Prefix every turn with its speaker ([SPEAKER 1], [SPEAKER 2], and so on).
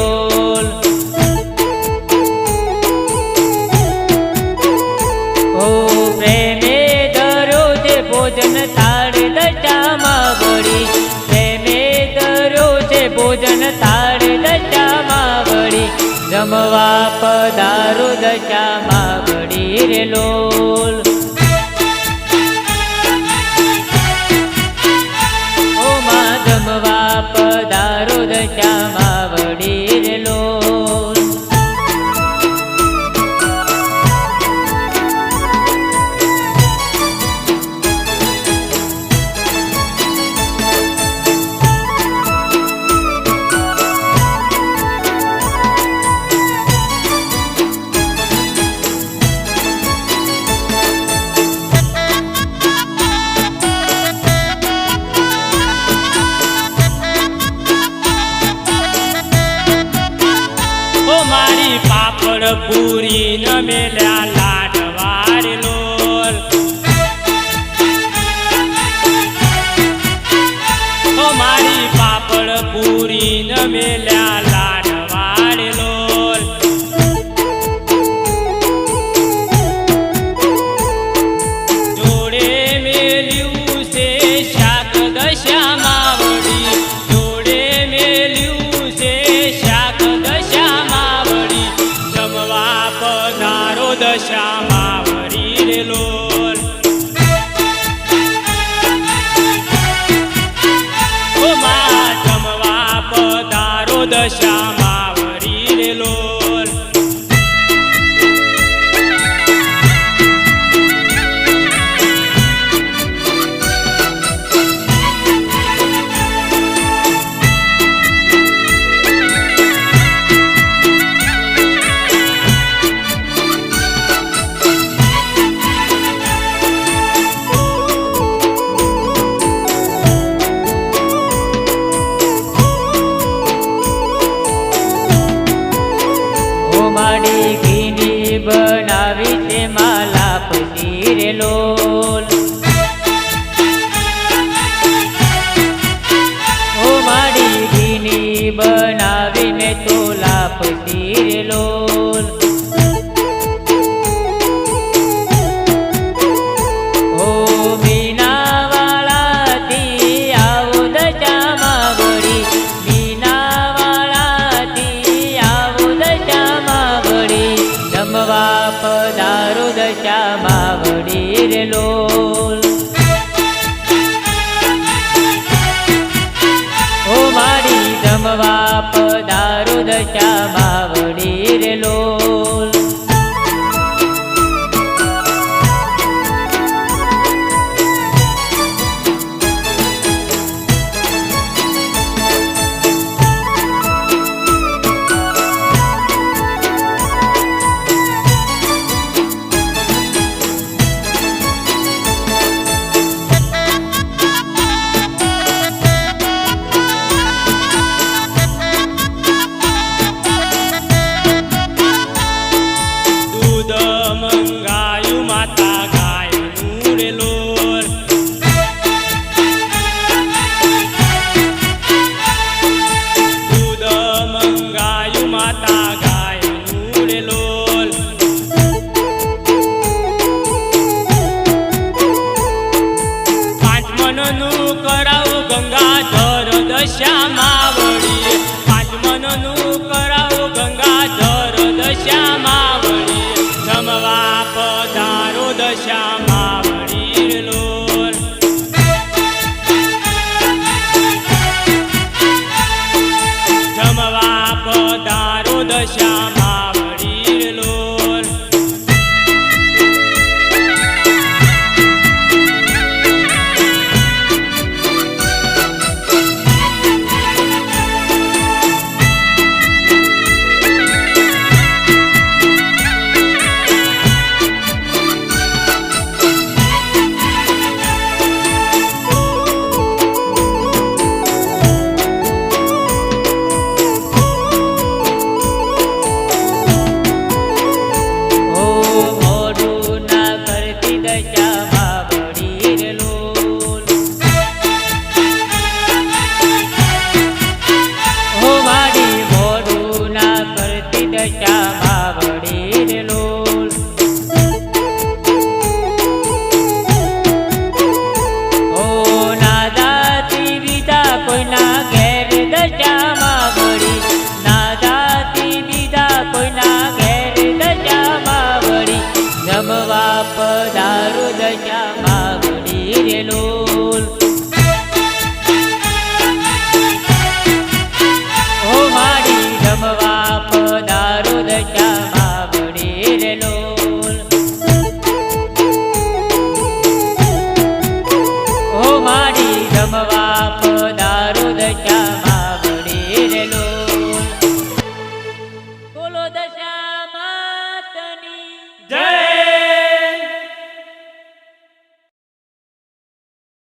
[SPEAKER 1] लोल। ओ प्रेमे दररोज भोजन थाळ दशामा वळी, प्रेमे दररोज भोजन थाळ दशामा वळी, जमवा पधारो दशामा वळी रे लोल। ओ मा जमवा पधारो दशामा वळी रे लोल।
[SPEAKER 2] मारी पापड़ पूरी न मेल्या लाडवार लोल। ओ मारी पापड़ पूरी न मेल्या लाडवार लोल। जोड़े मेल्यू से शाक दशामा वळी, जोड़े मेल्यू से शाक दशामा वळी, जमवा पधारो दशामा वळी रे लोल। ओ मा जमवा पधारो दशामा वळी रे लोल।
[SPEAKER 1] माडी घीनी बनावी ते माला पती रे लोल। ओ माडी घीनी बनावी ने तोला पती रे लोल। ओ मीना वाला ती आओ दशामा वळी, मीना वाला ती आओ दशामा वळी, जमवा पधारो दशामा वळी रे लोल। ओ माडी जमवा पधारो दशामा वळी रे लोल।
[SPEAKER 2] दूध मंगायु माता गायनु रे लोल। दूध मंगायु माता गायनु रे लोल। पांच मननु कराऊ गंगाधर दशामा वळी, पांच मननु कराऊ गंगाधर दशामा वळी, जमवा पधारो दशामा वळी रे लोल। जमवा पधारो दशामा वळी रे लोल।
[SPEAKER 1] દશા